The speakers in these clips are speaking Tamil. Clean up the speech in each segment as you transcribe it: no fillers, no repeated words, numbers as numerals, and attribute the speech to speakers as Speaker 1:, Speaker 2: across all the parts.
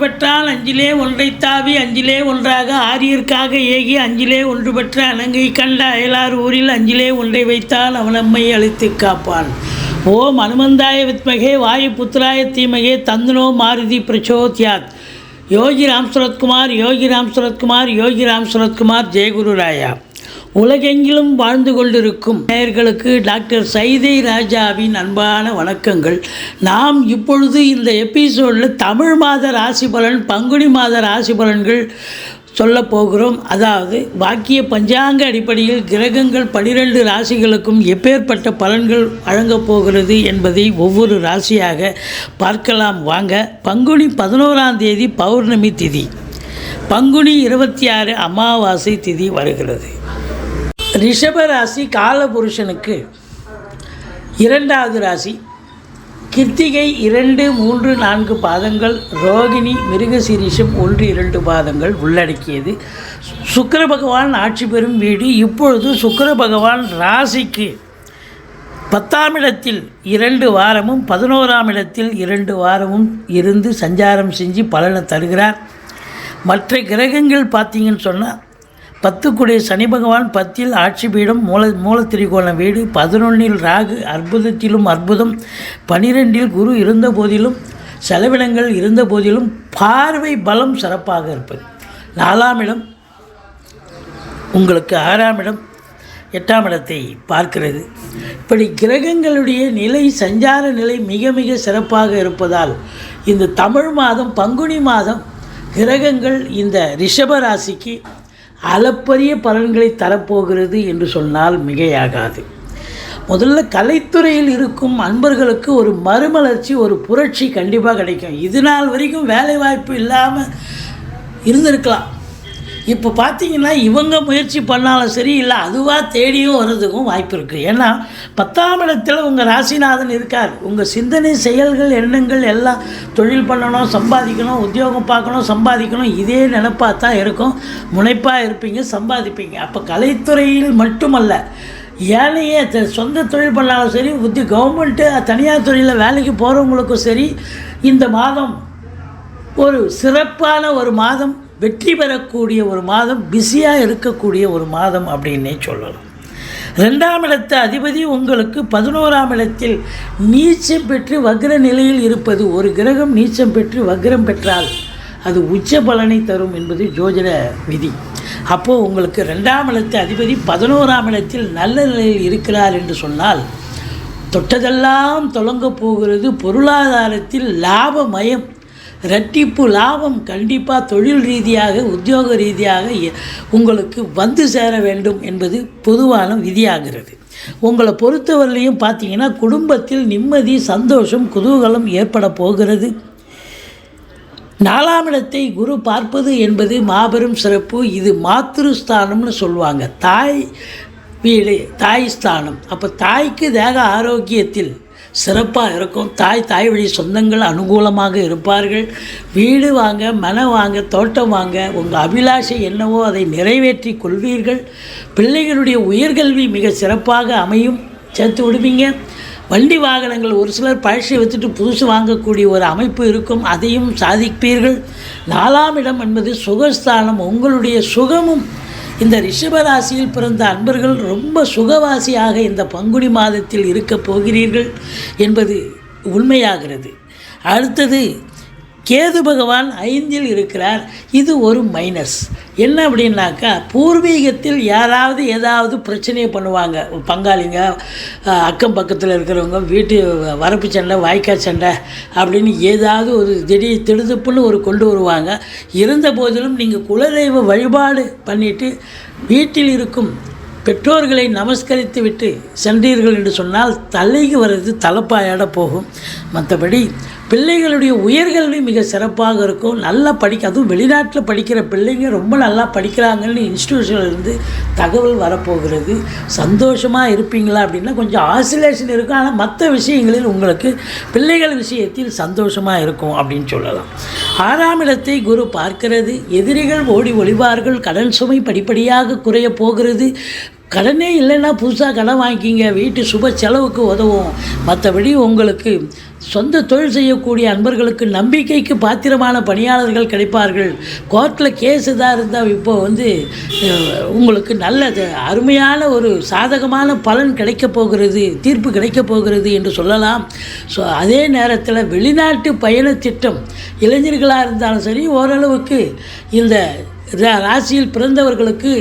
Speaker 1: பெற்றான் அஞ்சிலே ஒன்றை தாவி அஞ்சிலே ஒன்றாக ஆரியர்க்காக ஏகி அஞ்சிலே ஒன்று பெற்ற அணங்கை கண்ட அயலார் ஊரில் அஞ்சிலே ஒன்றை வைத்தான் அவன் நம்மை அழித்து காப்பான். ஓம் அனுமந்தாய வித்மகே வாயு புத்திராய தீமகே தந்தனோ மாருதி பிரச்சோத்யாத். யோகி ராம் சுரத்குமார் யோகி ராம் சுரத்குமார் யோகி ராம் சுரத்குமார் ஜெயகுரு ராயா. உலகெங்கிலும் வாழ்ந்து கொண்டிருக்கும் நேயர்களுக்கு டாக்டர் சைதை ராஜாவின் அன்பான வணக்கங்கள். நாம் இப்பொழுது இந்த எபிசோடில் தமிழ் மாத ராசி பலன், பங்குனி மாத ராசி பலன்கள் சொல்ல போகிறோம். அதாவது வாக்கிய பஞ்சாங்க அடிப்படையில் கிரகங்கள் 12 ராசிகளுக்கும் எப்பேற்பட்ட பலன்கள் வழங்கப் போகிறது என்பதை ஒவ்வொரு ராசியாக பார்க்கலாம் வாங்க. பங்குனி 11ஆம் தேதி பௌர்ணமி திதி, பங்குனி 26 அமாவாசை திதி வருகிறது. ரிஷப ராசி காலபுருஷனுக்கு 2வது ராசி. கிருத்திகை 2, 3, 4 பாதங்கள், ரோகிணி மிருகசீரிஷம் 1, 2 பாதங்கள் உள்ளடக்கியது. சுக்கிர பகவான் ஆட்சி பெறும் வீடு. இப்பொழுது சுக்கிர பகவான் ராசிக்கு 10ஆம் இடத்தில் 2 வாரமும் 11ஆம் இடத்தில் 2 வாரமும் இருந்து சஞ்சாரம் செஞ்சு பலனை தருகிறார். மற்ற கிரகங்கள் பார்த்தீங்கன்னு சொன்னால் 10 சனி பகவான் 10இல் ஆட்சி பீடம், மூல திரிகோண வீடு, 11இல் ராகு அற்புதத்திலும் அற்புதம், 12இல் குரு இருந்த போதிலும் செலவினங்கள் இருந்த போதிலும் பார்வை பலம் சிறப்பாக இருப்பது. 4ஆம் இடம் உங்களுக்கு 6ஆம் இடம் 8ஆம் இடத்தை பார்க்கிறது. இப்படி கிரகங்களுடைய நிலை, சஞ்சார நிலை மிக மிக சிறப்பாக இருப்பதால் இந்த தமிழ் மாதம் பங்குனி மாதம் கிரகங்கள் இந்த ரிஷப ராசிக்கு அளப்பரிய பலன்களை தரப்போகிறது என்று சொன்னால் மிகையாகாது. முதல்ல கலைத்துறையில் இருக்கும் அன்பர்களுக்கு ஒரு மறுமலர்ச்சி, ஒரு புரட்சி கண்டிப்பாக கிடைக்கும். இது நாள் வரைக்கும் வேலைவாய்ப்பு இல்லாமல் இருந்திருக்கலாம். இப்போ பார்த்தீங்கன்னா இவங்க முயற்சி பண்ணாலும் சரி, இல்லை அதுவாக தேடியும் வர்றதுக்கும் வாய்ப்பு இருக்குது. ஏன்னா 10ஆம் இடத்தில் உங்கள் ராசிநாதன் இருக்கார். உங்கள் சிந்தனை, செயல்கள், எண்ணங்கள் எல்லாம் தொழில் பண்ணணும், சம்பாதிக்கணும், உத்தியோகம் பார்க்கணும், சம்பாதிக்கணும், இதே நினைப்பாக தான் இருக்கும். முனைப்பாக இருப்பீங்க, சம்பாதிப்பீங்க. அப்போ கலைத்துறையில் மட்டுமல்ல, ஏழையே சொந்த தொழில் பண்ணாலும் சரி, கவர்மெண்ட்டு தனியார் துறையில் வேலைக்கு போகிறவங்களுக்கும் சரி, இந்த மாதம் ஒரு சிறப்பான ஒரு மாதம், வெற்றி பெறக்கூடிய ஒரு மாதம், பிஸியாக இருக்கக்கூடிய ஒரு மாதம் அப்படின்னே சொல்லலாம். 2ஆம் இடத்து அதிபதி உங்களுக்கு 11ஆம் இடத்தில் நீச்சம் பெற்று வக்ர நிலையில் இருப்பது. ஒரு கிரகம் நீச்சம் பெற்று வக்ரம் பெற்றால் அது உச்ச பலனை தரும் என்பது ஜோதிட விதி. அப்போது உங்களுக்கு 2ஆம் இடத்து அதிபதி 11ஆம் இடத்தில் நல்ல நிலையில் இருக்கிறார் என்று சொன்னால் தொட்டதெல்லாம் தொடங்கப் போகிறது. பொருளாதாரத்தில் லாபமயம், இரட்டிப்பு லாபம் கண்டிப்பாக தொழில் ரீதியாக, உத்தியோக ரீதியாக உங்களுக்கு வந்து சேர வேண்டும் என்பது பொதுவான விதியாகிறது. உங்களை பொறுத்தவரையிலையும் பார்த்தீங்கன்னா குடும்பத்தில் நிம்மதி, சந்தோஷம், குதூகலம் ஏற்பட போகிறது. 4ஆம் இடத்தை குரு பார்ப்பது என்பது மாபெரும் சிறப்பு. இது மாத்ருஸ்தானம்னு சொல்லுவாங்க, தாய் வீடு, தாய் ஸ்தானம். அப்போ தாய்க்கு தேக ஆரோக்கியத்தில் சிறப்பாக இருக்கும். தாய் வழி சொந்தங்கள் அனுகூலமாக இருப்பார்கள். வீடு வாங்க, மனை வாங்க, தோட்டம் வாங்க, உங்கள் அபிலாஷை என்னவோ அதை நிறைவேற்றி கொள்வீர்கள். பிள்ளைகளுடைய உயர்கல்வி மிக சிறப்பாக அமையும், சேர்த்து விடுவீங்க. வண்டி வாகனங்கள் ஒரு சிலர் பழசை வச்சுட்டு புதுசு வாங்கக்கூடிய ஒரு அமைப்பு இருக்கும், அதையும் சாதிப்பீர்கள். 4ஆம் இடம் என்பது சுகஸ்தானம். உங்களுடைய சுகமும் இந்த ரிஷபராசியில் பிறந்த அன்பர்கள் ரொம்ப சுகவாசியாக இந்த பங்குனி மாதத்தில் இருக்கப் போகிறீர்கள் என்பது உண்மையாகிறது. அடுத்தது கேது பகவான் 5இல் இருக்கிறார். இது ஒரு மைனஸ். என்ன அப்படின்னாக்கா, பூர்வீகத்தில் யாராவது ஏதாவது பிரச்சனையை பண்ணுவாங்க. பங்காளிங்க, அக்கம் பக்கத்தில் இருக்கிறவங்க, வீட்டு வரப்பு சண்டை, வாய்க்கால் சண்டை அப்படின்னு ஏதாவது ஒரு திடீர் திடுதுப்புன்னு ஒரு கொண்டு வருவாங்க. இருந்த போதிலும் நீங்கள் குலதெய்வ வழிபாடு பண்ணிவிட்டு வீட்டில் இருக்கும் பெற்றோர்களை நமஸ்கரித்து விட்டு சென்றீர்கள் என்று சொன்னால் தலைக்கு வர்றது தலைப்பாயாட போகும். மற்றபடி பிள்ளைகளுடைய உயர்கல்வி மிக சிறப்பாக இருக்கும். நல்லா அதுவும் வெளிநாட்டில் படிக்கிற பிள்ளைங்க ரொம்ப நல்லா படிக்கிறாங்கன்னு இன்ஸ்டியூஷன்லேருந்து தகவல் வரப்போகிறது. சந்தோஷமாக இருப்பீங்களா அப்படின்னா கொஞ்சம் ஆசிலேஷன் இருக்கும், ஆனால் மற்ற விஷயங்களில் உங்களுக்கு பிள்ளைகள் விஷயத்தில் சந்தோஷமாக இருக்கும் அப்படின்னு சொல்லலாம். 6ஆம் இடத்தை குரு பார்க்கிறது. எதிரிகள் ஓடி ஒளிவார்கள். கடன் சுமை படிப்படியாக குறைய போகிறது. கடனே இல்லைன்னா புதுசாக கடன் வாங்கிக்கிங்க, வீட்டு சுப செலவுக்கு உதவும். மற்றபடி உங்களுக்கு சொந்த தொழில் செய்யக்கூடிய அன்பர்களுக்கு நம்பிக்கைக்கு பாத்திரமான பணியாளர்கள் கிடைப்பார்கள். கோர்ட்டில் கேஸு தான் இருந்தால் இப்போ உங்களுக்கு நல்ல அருமையான ஒரு சாதகமான பலன் கிடைக்கப் போகிறது, தீர்ப்பு கிடைக்கப் போகிறது என்று சொல்லலாம். ஸோ அதே நேரத்தில் வெளிநாட்டு பயண திட்டம் இளைஞர்களாக இருந்தாலும் சரி, ஓரளவுக்கு இந்த ராசியில் பிறந்தவர்களுக்கு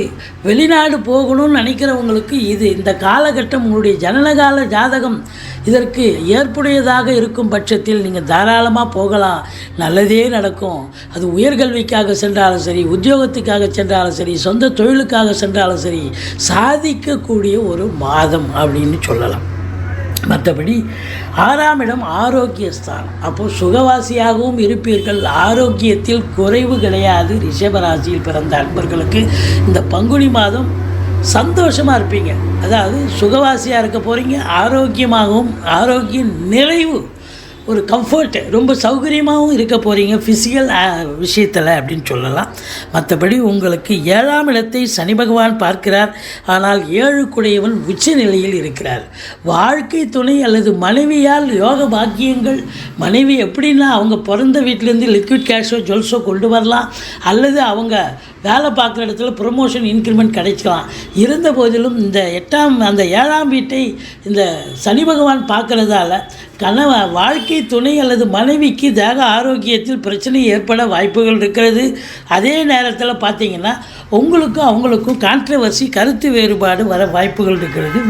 Speaker 1: வெளிநாடு போகணும்னு நினைக்கிறவங்களுக்கு இந்த காலகட்டம் உங்களுடைய ஜனனகால ஜாதகம் இதற்கு ஏற்புடையதாக இருக்கும் பட்சத்தில் நீங்கள் தாராளமாக போகலாம், நல்லதே நடக்கும். அது உயர்கல்விக்காக சென்றாலும் சரி, உத்தியோகத்துக்காக சென்றாலும் சரி, சொந்த தொழிலுக்காக சென்றாலும் சரி, சாதிக்கக்கூடிய ஒரு மாதம் அப்படின்னு சொல்லலாம். மற்றபடி 6ஆம் இடம் ஆரோக்கியஸ்தானம். அப்போது சுகவாசியாகவும் இருப்பீர்கள், ஆரோக்கியத்தில் குறைவு கிடையாது. ரிஷபராசியில் பிறந்த அன்பர்களுக்கு இந்த பங்குனி மாதம் சந்தோஷமாக இருப்பீங்க. அதாவது சுகவாசியாக இருக்க போகிறீங்க, ஆரோக்கியமாகவும் ஆரோக்கிய நிறைவு, ஒரு கம்ஃபர்ட்டு, ரொம்ப சௌகரியமாகவும் இருக்க போகிறீங்க ஃபிசிக்கல் விஷயத்தில் அப்படின்னு சொல்லலாம். மற்றபடி உங்களுக்கு 7ஆம் இடத்தை சனி பகவான் பார்க்கிறார். ஆனால் 7 உச்ச நிலையில் இருக்கிறார். வாழ்க்கை துணை அல்லது மனைவியால் யோக பாக்கியங்கள். மனைவி எப்படின்னா அவங்க பிறந்த வீட்டிலேருந்து லிக்விட் கேஷோ ஜுவல்ஸோ கொண்டு வரலாம், அல்லது அவங்க வேலை பார்க்குற இடத்துல ப்ரொமோஷன் இன்க்ரிமெண்ட் கிடைக்கலாம். இருந்த போதிலும் இந்த 7ஆம் வீட்டை இந்த சனி பகவான் பார்க்குறதால வாழ்க்கை துணை அல்லது மனைவிக்கு தேக ஆரோக்கியத்தில் பிரச்சனை ஏற்பட வாய்ப்புகள் இருக்கிறது. அதே நேரத்தில் பார்த்திங்கன்னா உங்களுக்கும் அவங்களுக்கும் கான்ட்ரவர்சி, கருத்து வேறுபாடு வர வாய்ப்புகள் இருக்கிறது.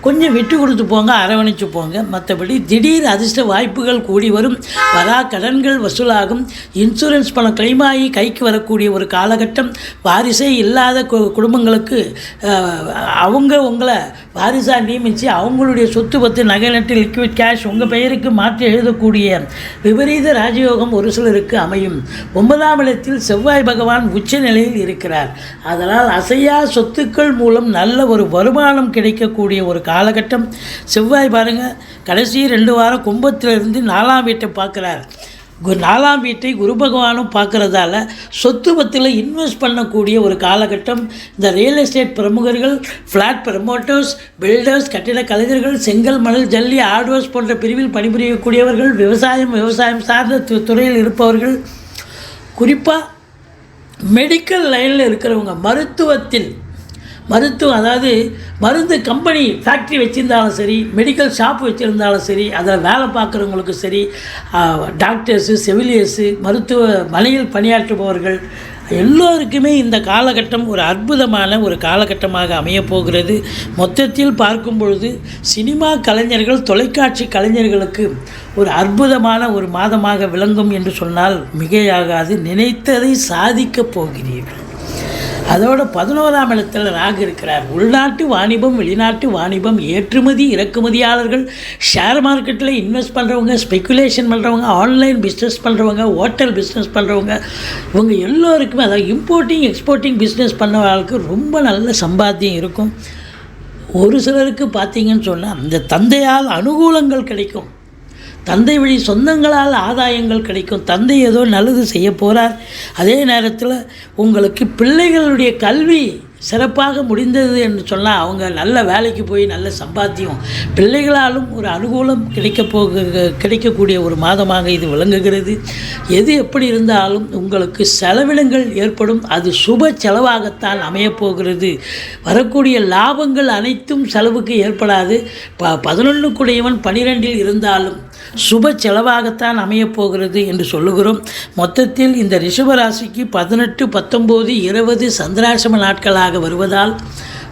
Speaker 1: கொஞ்சம் விட்டு கொடுத்து போங்க, அரவணைச்சு போங்க. மற்றபடி திடீர் அதிர்ஷ்ட வாய்ப்புகள் கூடி வரும். வரா கடன்கள் வசூலாகும். இன்சூரன்ஸ் பணம் கிளைம் ஆகி கைக்கு வரக்கூடிய ஒரு காலகட்டம். வாரிசே இல்லாத குடும்பங்களுக்கு உங்களை வாரிசாக நியமித்து அவங்களுடைய சொத்து பத்து நகை நட்டு லிக்விட் கேஷ் உங்கள் பெயருக்கு மாற்றி எழுதக்கூடிய விபரீத ராஜயோகம் ஒரு சிலருக்கு அமையும். 9ஆம் இடத்தில் செவ்வாய் பகவான் உச்ச நிலையில் இருக்கிறார். அதனால் அசையா சொத்துக்கள் மூலம் நல்ல ஒரு வருமானம் கிடைக்கக்கூடிய ஒரு காலகட்டம். செவ்வாய் பாருங்கள், கடைசி 2 வாரம் கும்பத்திலிருந்து 4ஆம் வீட்டை பார்க்குறார். 4ஆம் வீட்டை குரு பகவானும் பார்க்குறதால சொத்து பத்தில் இன்வெஸ்ட் பண்ணக்கூடிய ஒரு காலகட்டம். இந்த ரியல் எஸ்டேட் பிரமுகர்கள், ஃப்ளாட் ப்ரமோட்டர்ஸ், பில்டர்ஸ், கட்டிட கலைஞர்கள், செங்கல் மணல் ஜல்லி ஹார்ட்வேர்ஸ் போன்ற பிரிவில் பணிபுரியக்கூடியவர்கள், விவசாயம் சார்ந்த துறையில் இருப்பவர்கள், குறிப்பாக மெடிக்கல் லைனில் இருக்கிறவங்க, மருத்துவம் அதாவது மருந்து கம்பெனி ஃபேக்ட்ரி வச்சுருந்தாலும் சரி, மெடிக்கல் ஷாப் வச்சுருந்தாலும் சரி, அதில் வேலை பார்க்குறவங்களுக்கு சரி, டாக்டர்ஸு, செவிலியர்ஸு, மருத்துவ மனையில் பணியாற்றுபவர்கள் எல்லோருக்குமே இந்த காலகட்டம் ஒரு அற்புதமான ஒரு காலகட்டமாக அமையப்போகிறது. மொத்தத்தில் பார்க்கும் பொழுது சினிமா கலைஞர்கள், தொலைக்காட்சி கலைஞர்களுக்கு ஒரு அற்புதமான ஒரு மாதமாக விளங்கும் என்று சொன்னால் மிகையாகாது. நினைத்ததை சாதிக்கப் போகிறீர்கள். அதோட 11ஆம் இடத்தில் ராகு இருக்கிறார். உள்நாட்டு வாணிபம், வெளிநாட்டு வாணிபம், ஏற்றுமதி இறக்குமதியாளர்கள், ஷேர் மார்க்கெட்டில் இன்வெஸ்ட் பண்ணுறவங்க, ஸ்பெக்குலேஷன் பண்ணுறவங்க, ஆன்லைன் பிஸ்னஸ் பண்ணுறவங்க, ஹோட்டல் பிஸ்னஸ் பண்ணுறவங்க, இவங்க எல்லோருக்குமே, அதாவது இம்போர்ட்டிங் எக்ஸ்போர்ட்டிங் பிஸ்னஸ் பண்ணவங்களுக்கு ரொம்ப நல்ல சம்பாத்தியம் இருக்கும். ஒரு சிலருக்கு பார்த்திங்கன்னு சொன்னால் இந்த தந்தையால் அனுகூலங்கள் கிடைக்கும், தந்தை வழி சொந்தங்களால் ஆதாயங்கள் கிடைக்கும். தந்தை ஏதோ நல்லது செய்ய போகிறார். அதே நேரத்தில் உங்களுக்கு பிள்ளைகளுடைய கல்வி சிறப்பாக முடிந்தது என்று சொன்னால் அவங்க நல்ல வேலைக்கு போய் நல்ல சம்பாத்தியம், பிள்ளைகளாலும் ஒரு அனுகூலம் கிடைக்கக்கூடிய ஒரு மாதமாக இது விளங்குகிறது. எது எப்படி இருந்தாலும் உங்களுக்கு செலவினங்கள் ஏற்படும். அது சுப செலவாகத்தான் அமையப்போகிறது. வரக்கூடிய லாபங்கள் அனைத்தும் செலவுக்கு ஏற்படாது. 11 12 இருந்தாலும் சுப செலவாகத்தான் அமையப்போகிறது என்று சொல்லுகிறோம். மொத்தத்தில் இந்த ரிஷபராசிக்கு 18, 19, 20 சந்திராசிரம நாட்களாக வருவதால்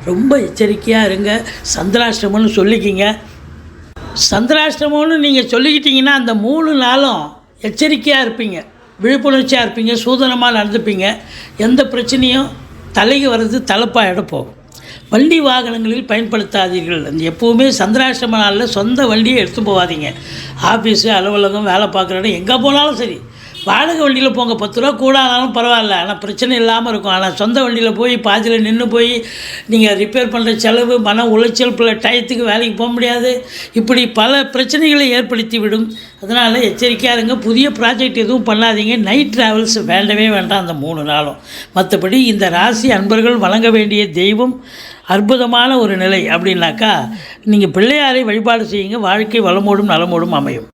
Speaker 1: ரொம்ப எச்சரிக்கையாக இருங்க. சந்திராஷ்டமம்னு சொல்லிக்கிங்க. சந்திராஷ்டமம்னு நீங்கள் சொல்லிக்கிட்டீங்கன்னா அந்த 3 நாளும் எச்சரிக்கையாக இருப்பீங்க, விழிப்புணர்ச்சியாக இருப்பீங்க, சூதனமாக நடந்துப்பீங்க. எந்த பிரச்சனையும் தலைக்கு வர்றது தலைப்பாயிட போகும். வண்டி வாகனங்களில் பயன்படுத்தாதீர்கள். எப்போவுமே சந்திராஷ்டம நாளில் சொந்த வண்டியை எடுத்து போகாதீங்க. ஆஃபீஸு, அலுவலகம், வேலை பார்க்குற இடம் எங்கே போனாலும் சரி, வாடகை வண்டியில் போங்க. 10 ரூபா கூட ஆனாலும் பரவாயில்ல, ஆனால் பிரச்சனை இல்லாமல் இருக்கும். ஆனால் சொந்த வண்டியில் போய் பாதியில் நின்று போய் நீங்கள் ரிப்பேர் பண்ணுற செலவு, மன உளைச்சல், டயத்துக்கு வேலைக்கு போக முடியாது, இப்படி பல பிரச்சனைகளை ஏற்படுத்தி விடும். அதனால் எச்சரிக்கையாக இருங்க. புதிய ப்ராஜெக்ட் எதுவும் பண்ணாதீங்க. நைட் ட்ராவல்ஸ் வேண்டவே வேண்டாம் அந்த 3 நாளும். மற்றபடி இந்த ராசி அன்பர்கள் வழங்க வேண்டிய தெய்வம் அற்புதமான ஒரு நிலை அப்படின்னாக்கா நீங்கள் பிள்ளையாரை வழிபாடு செய்யுங்க, வாழ்க்கை வளமோடும் நலமோடும் அமையும்.